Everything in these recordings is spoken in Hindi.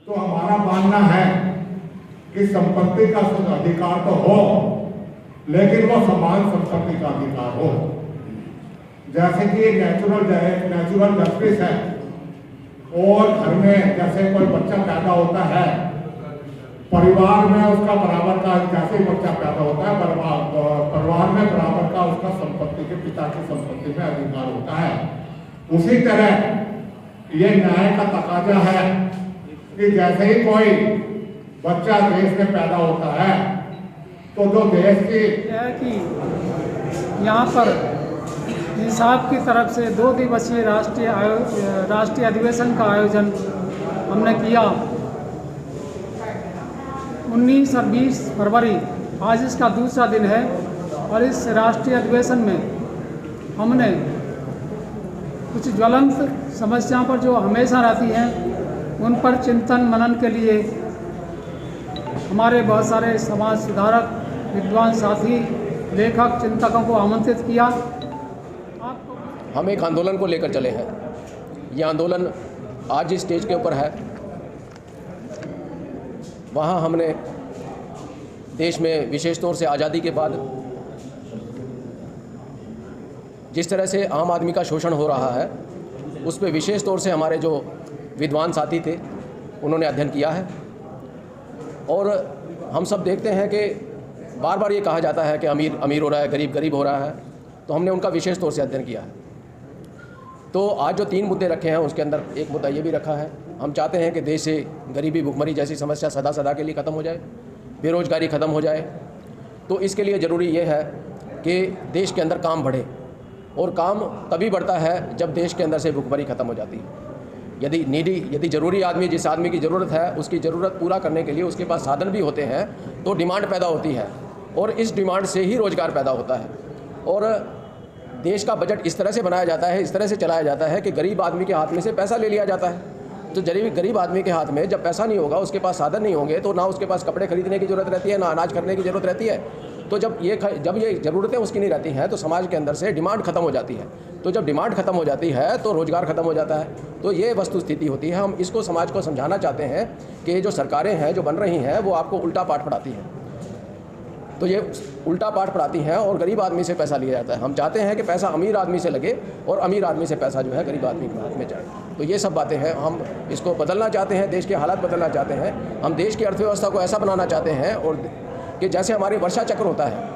तो हमारा मानना है कि संपत्ति का अधिकार तो हो, लेकिन वो समान संपत्ति का अधिकार हो। जैसे कि नेचुरल जस्टिस है, और घर में जैसे कोई बच्चा पैदा होता है, परिवार में उसका बराबर का, जैसे ही बच्चा पैदा होता है परिवार में बराबर का उसका संपत्ति के पिता की संपत्ति में अधिकार होता है। उसी तरह ये न्याय का तकाजा है कि जैसे ही कोई बच्चा देश में पैदा होता है तो जो देश की यहाँ पर इंसाफ की तरफ से 2 दिवसीय राष्ट्रीय अधिवेशन का आयोजन हमने किया। 19 और 20 फरवरी आज इसका दूसरा दिन है, और इस राष्ट्रीय अधिवेशन में हमने कुछ ज्वलंत समस्याओं पर जो हमेशा रहती हैं उन पर चिंतन मनन के लिए हमारे बहुत सारे समाज सुधारक, विद्वान साथी, लेखक, चिंतकों को आमंत्रित किया। हम एक आंदोलन को लेकर चले हैं। ये आंदोलन आज जिस स्टेज के ऊपर है, वहाँ हमने देश में विशेष तौर से आज़ादी के बाद जिस तरह से आम आदमी का शोषण हो रहा है, उस पर विशेष तौर से हमारे जो विद्वान साथी थे उन्होंने अध्ययन किया है। और हम सब देखते हैं कि बार बार ये कहा जाता है कि अमीर अमीर हो रहा है, गरीब गरीब हो रहा है, तो हमने उनका विशेष तौर से अध्ययन किया है। तो आज जो 3 मुद्दे रखे हैं उसके अंदर एक मुद्दा ये भी रखा है, हम चाहते हैं कि देश से गरीबी, भुखमरी जैसी समस्या सदा के लिए ख़त्म हो जाए, बेरोज़गारी ख़त्म हो जाए। तो इसके लिए ज़रूरी ये है कि देश के अंदर काम बढ़े, और काम तभी बढ़ता है जब देश के अंदर से भुखमरी ख़त्म हो जाती है। यदि ज़रूरी आदमी, जिस आदमी की ज़रूरत है, उसकी ज़रूरत पूरा करने के लिए उसके पास साधन भी होते हैं, तो डिमांड पैदा होती है, और इस डिमांड से ही रोज़गार पैदा होता है। और देश का बजट इस तरह से बनाया जाता है, इस तरह से चलाया जाता है कि गरीब आदमी के हाथ में से पैसा ले लिया जाता है। तो गरीब आदमी के हाथ में जब पैसा नहीं होगा, उसके पास साधन नहीं होंगे, तो ना उसके पास कपड़े खरीदने की ज़रूरत रहती है, ना अनाज करने की ज़रूरत रहती है। तो जब ये ज़रूरतें उसकी नहीं रहती हैं, तो समाज के अंदर से डिमांड ख़त्म हो जाती है। तो जब डिमांड ख़त्म हो जाती है तो रोज़गार ख़त्म हो जाता है। तो ये वस्तु स्थिति होती है। हम इसको समाज को समझाना चाहते हैं कि जो सरकारें हैं जो बन रही हैं वो आपको उल्टा पाठ पढ़ाती हैं। तो ये उल्टा पाठ पढ़ाती हैं और गरीब आदमी से पैसा लिया जाता है। हम चाहते हैं कि पैसा अमीर आदमी से लगे और अमीर आदमी से पैसा जो है गरीब आदमी के हाथ में जाए। तो ये सब बातें हैं, हम इसको बदलना चाहते हैं, देश के हालात बदलना चाहते हैं। हम देश की अर्थव्यवस्था को ऐसा बनाना चाहते हैं और कि जैसे हमारी वर्षा चक्र होता है,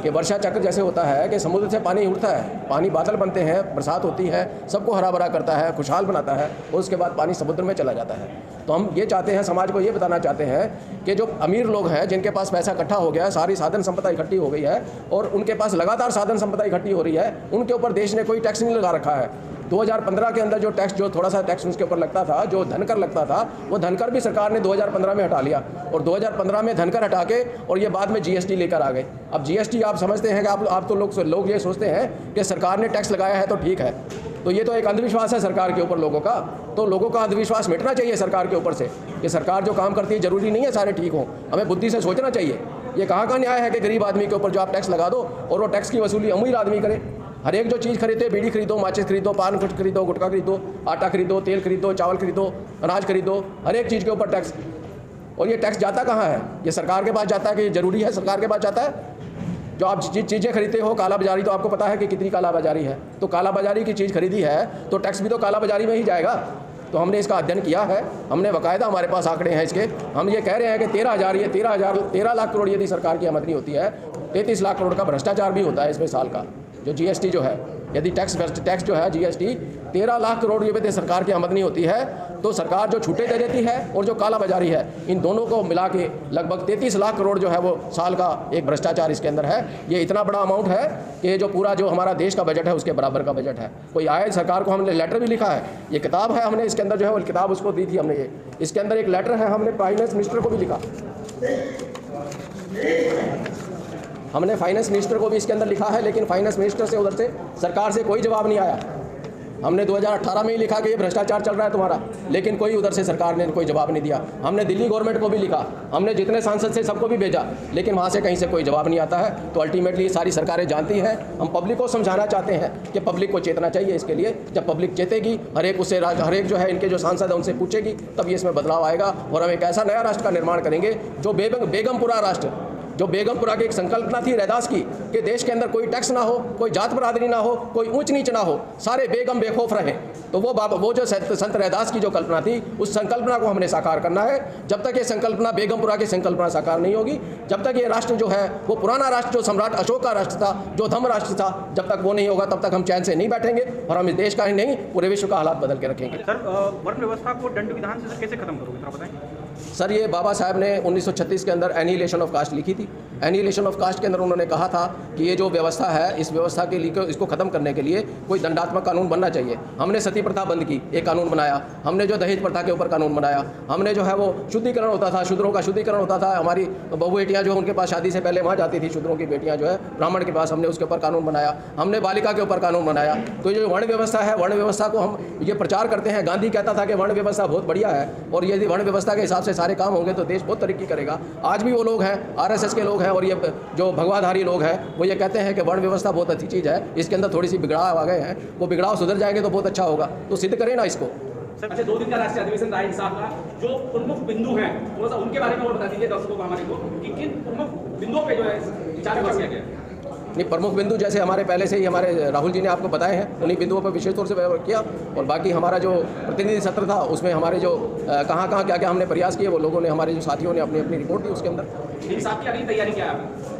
कि वर्षा चक्र जैसे होता है कि समुद्र से पानी उठता है, पानी बादल बनते हैं, बरसात होती है, सबको हरा भरा करता है, खुशहाल बनाता है, और उसके बाद पानी समुद्र में चला जाता है। तो हम ये चाहते हैं, समाज को ये बताना चाहते हैं कि जो अमीर लोग हैं, जिनके पास पैसा इकट्ठा हो गया है, सारी साधन संपदा इकट्ठी हो गई है और उनके पास लगातार साधन संपदा इकट्ठी हो रही है, उनके ऊपर देश ने कोई टैक्स नहीं लगा रखा है। 2015 के अंदर जो टैक्स, जो थोड़ा सा टैक्स उसके ऊपर लगता था, जो धनकर लगता था, वो धनकर भी सरकार ने 2015 में हटा लिया, और 2015 में धनकर हटा के और ये बाद में जीएसटी लेकर आ गए। अब जीएसटी आप समझते हैं कि आप तो लोग ये सोचते हैं कि सरकार ने टैक्स लगाया है तो ठीक है। तो ये तो एक अंधविश्वास है सरकार के ऊपर लोगों का। तो लोगों का अंधविश्वास मिटना चाहिए सरकार के ऊपर से, कि सरकार जो काम करती है ज़रूरी नहीं है सारे ठीक हों। हमें बुद्धि से सोचना चाहिए। ये कहाँ का न्याय है कि गरीब आदमी के ऊपर जो आप टैक्स लगा दो और वो टैक्स की वसूली अमीर आदमी करे। हर एक जो चीज़ खरीदते, बीड़ी खरीदो, माचिस खरीदो, पान खरीदो, गुटखा खरीदो, आटा खरीदो, तेल खरीदो, चावल खरीदो, अनाज खरीदो, हर एक चीज़ के ऊपर टैक्स। और ये टैक्स जाता कहाँ है? ये सरकार के पास जाता है कि ये ज़रूरी है सरकार के पास जाता है। जो आप चीज़ें खरीदते हो, काला बाजारी, तो आपको पता है कि कितनी काला बाजारी है। तो काला बाजारी की चीज़ खरीदी है तो टैक्स भी तो काला बाजारी में ही जाएगा। तो हमने इसका अध्ययन किया है, हमने बाकायदा, हमारे पास आंकड़े हैं इसके। हम ये कह रहे हैं कि 13 लाख करोड़ यदि सरकार की आमदनी होती है, 33 लाख करोड़ का भ्रष्टाचार भी होता है इसमें साल का। जो जीएसटी जो है, यदि टैक्स जो है जीएसटी 13 लाख करोड़ रुपये सरकार की आमदनी होती है, तो सरकार जो छूटे दे देती है और जो काला बाजारी है, इन दोनों को मिला के लगभग 33 लाख करोड़ जो है वो साल का एक भ्रष्टाचार इसके अंदर है। ये इतना बड़ा अमाउंट है कि जो पूरा जो हमारा देश का बजट है उसके बराबर का बजट है। कोई आए सरकार को, हमने लेटर भी लिखा है, ये किताब है, हमने इसके अंदर जो है वो किताब उसको दी थी हमने। ये इसके अंदर एक लेटर है, हमने फाइनेंस मिनिस्टर को भी लिखा, हमने फाइनेंस मिनिस्टर को भी इसके अंदर लिखा है, लेकिन फाइनेंस मिनिस्टर से उधर से सरकार से कोई जवाब नहीं आया। हमने 2018 में ही लिखा कि ये भ्रष्टाचार चल रहा है तुम्हारा, लेकिन कोई उधर से सरकार ने कोई जवाब नहीं दिया। हमने दिल्ली गवर्नमेंट को भी लिखा, हमने जितने सांसद से सबको भी भेजा, लेकिन वहाँ से कहीं से कोई जवाब नहीं आता है। तो अल्टीमेटली सारी सरकारें जानती हैं। हम पब्लिक को समझाना चाहते हैं कि पब्लिक को चेतना चाहिए इसके लिए। जब पब्लिक चेतेगी, हर एक जो है इनके जो सांसद है उनसे पूछेगी, तब ये इसमें बदलाव आएगा और हम एक ऐसा नया राष्ट्र का निर्माण करेंगे जो बेगमपुरा राष्ट्र, जो बेगमपुरा की एक संकल्पना थी रैदास की कि देश के अंदर कोई टैक्स ना हो, कोई जात बरादरी ना हो, कोई ऊंच नीच ना हो, सारे बेगम बेखौफ रहे। तो वो जो संत रैदास की जो कल्पना थी, उस संकल्पना को हमने साकार करना है। जब तक ये संकल्पना बेगमपुरा की संकल्पना साकार नहीं होगी, जब तक ये राष्ट्र जो है वो पुराना राष्ट्र जो सम्राट अशोक का राष्ट्र था, जो धम्म राष्ट्र था, जब तक वो नहीं होगा तब तक हम चैन से नहीं बैठेंगे और हम इस देश का ही नहीं पूरे विश्व का हालात बदल के रखेंगे। सर, वर्ण व्यवस्था को दंड विधान से कैसे खत्म करोगे, थोड़ा बताएं। सर, ये बाबा साहब ने 1936 के अंदर एनिहिलेशन ऑफ कास्ट लिखी थी। एनिहिलेशन ऑफ कास्ट के अंदर उन्होंने कहा था कि ये जो व्यवस्था है, इस व्यवस्था के लिए इसको खत्म करने के लिए कोई दंडात्मक कानून बनना चाहिए। हमने सती प्रथा बंद की, एक कानून बनाया। हमने जो दहेज प्रथा के ऊपर कानून बनाया। हमने जो है वो शुद्धिकरण होता था, शूद्रों का शुद्धिकरण होता था। हमारी बहू बेटियाँ जो उनके पास शादी से पहले वहाँ जाती थी, शूद्रों की बेटियाँ जो है ब्राह्मण के पास, हमने उसके ऊपर कानून बनाया। हमने बालिका के ऊपर कानून बनाया। तो ये जो वर्ण व्यवस्था है, वर्ण व्यवस्था को हम ये प्रचार करते हैं। गांधी कहता था कि वर्ण व्यवस्था बहुत बढ़िया है और यदि वर्ण व्यवस्था के हिसाब से सारे काम होंगे तो देश बहुत तरक्की करेगा। आज भी वो लोग हैं, आरएसएस के लोग हैं और ये जो भगवाधारी लोग हैं वो ये कहते हैं कि वर्ण व्यवस्था बहुत अच्छी चीज़ है, इसके अंदर थोड़ी सी बिगड़ाव आ गए हैं, वो बिगड़ाव सुधर जाएंगे तो बहुत अच्छा होगा। तो सिद्ध करें ना इसको। अच्छा, 2 दिन का राष्ट्रीय अधिवेशन रहा इंसाफ का, जो प्रमुख बिंदु हैं थोड़ा सा उनके बारे में और बता दीजिए दर्शकों को, हमारे को, कि किन प्रमुख बिंदुओं पे जो है विचार विमर्श किया गया। नहीं, प्रमुख बिंदु जैसे हमारे पहले से ही हमारे राहुल जी ने आपको बताए हैं, उन्हीं बिंदुओं पर विशेष तौर से व्यवहार किया। और बाकी हमारा जो प्रतिनिधि सत्र था उसमें हमारे जो कहाँ क्या क्या हमने प्रयास किए, वो लोगों ने, हमारे जो साथियों ने अपनी अपनी रिपोर्ट दी उसके अंदर। इंसाफ की अगली तैयारी क्या है?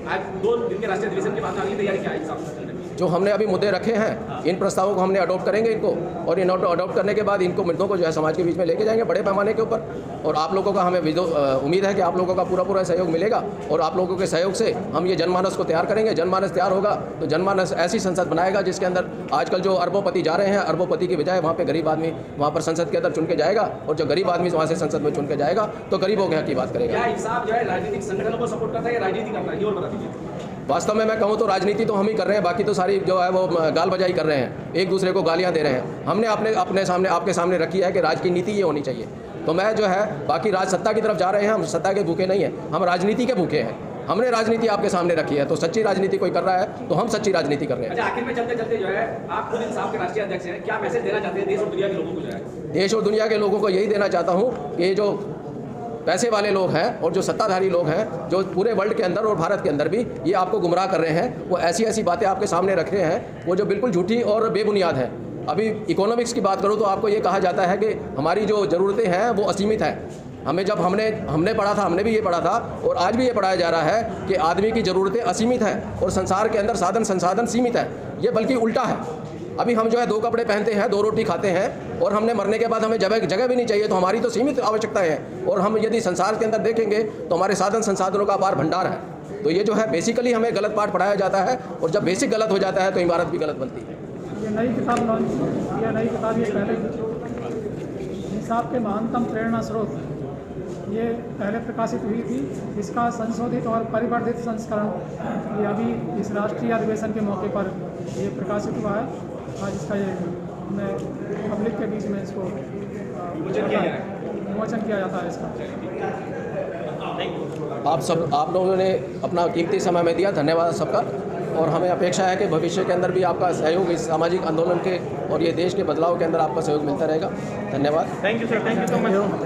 आज 2 दिन के राष्ट्रीय अधिवेशन के बाद अगली तैयारी क्या है इंसाफ? जो हमने अभी मुद्दे रखे हैं, इन प्रस्तावों को हमने अडॉप्ट करेंगे इनको, और इन अडॉप्ट करने के बाद इनको मुद्दों को जो है समाज के बीच में लेके जाएंगे बड़े पैमाने के ऊपर। और आप लोगों का हमें उम्मीद है कि आप लोगों का पूरा सहयोग मिलेगा और आप लोगों के सहयोग से हम ये जनमानस को तैयार करेंगे। जनमानस तैयार होगा तो जनमानस ऐसी संसद बनाएगा जिसके अंदर आजकल जो अरबोंपति जा रहे हैं, अरबोंपति की बजाय वहाँ पे गरीब आदमी वहाँ पर संसद के अंदर चुन के जाएगा, और जो गरीब आदमी वहाँ से संसद में चुन के जाएगा तो गरीबों के हक की बात करेगा। क्या इंसाफ जो है राजनीतिक संगठनों को सपोर्ट करता है या राजनीति करता है, ये और बता दीजिए। वास्तव में मैं कहूँ तो राजनीति तो हम ही कर रहे हैं, बाकी तो सारी जो है वो गाल बजाई कर रहे हैं, एक दूसरे को गालियाँ दे रहे हैं। हमने अपने सामने, आपके सामने रखी है कि राज की नीति ये होनी चाहिए। तो मैं जो है बाकी राज सत्ता की तरफ जा रहे हैं, हम सत्ता के भूखे नहीं हैं, हम राजनीति के भूखे हैं। हमने राजनीति आपके सामने रखी है, तो सच्ची राजनीति कोई कर रहा है तो हम सच्ची राजनीति कर रहे हैं। अच्छा, आखिर में चलते जो है आप खुद इंसाफ के राष्ट्रीय अध्यक्ष हैं, क्या मैसेज देना चाहते हैं देश और दुनिया के लोगों को? जो है देश और दुनिया के लोगों को यही देना चाहता हूँ कि जो पैसे वाले लोग हैं और जो सत्ताधारी लोग हैं, जो पूरे वर्ल्ड के अंदर और भारत के अंदर भी ये आपको गुमराह कर रहे हैं, वो ऐसी बातें आपके सामने रख रहे हैं वो जो बिल्कुल झूठी और बेबुनियाद है। अभी इकोनॉमिक्स की बात करूँ तो आपको ये कहा जाता है कि हमारी जो ज़रूरतें हैं वो असीमित हैं। हमें जब हमने पढ़ा था, हमने भी ये पढ़ा था और आज भी ये पढ़ाया जा रहा है कि आदमी की ज़रूरतें असीमित हैं और संसार के अंदर साधन संसाधन सीमित है। ये बल्कि उल्टा है। अभी हम जो है 2 कपड़े पहनते हैं, 2 रोटी खाते हैं और हमने मरने के बाद हमें जगह भी नहीं चाहिए, तो हमारी तो सीमित आवश्यकताएं हैं। और हम यदि संसार के अंदर देखेंगे तो हमारे साधन संसाधनों का अपार भंडार है। तो ये जो है बेसिकली हमें गलत पाठ पढ़ाया जाता है और जब बेसिक गलत हो जाता है तो इमारत भी गलत बनती है। ये नई किताब लॉन्च, ये नई किताब ये पहले इंसाफ के महानतम प्रेरणा स्रोत ये पहले प्रकाशित हुई थी। इसका संशोधित और परिवर्धित संस्करण ये अभी इस राष्ट्रीय अधिवेशन के मौके पर ये प्रकाशित हुआ है। आज इसका ये मैं पब्लिक के बीच में इसको विमोचन किया जाता है इसका। आप लोगों ने अपना कीमती समय में दिया, धन्यवाद सबका। और हमें अपेक्षा है कि भविष्य के अंदर भी आपका सहयोग इस सामाजिक आंदोलन के और ये देश के बदलाव के अंदर आपका सहयोग मिलता रहेगा। धन्यवाद। Thank you sir, thank you so much.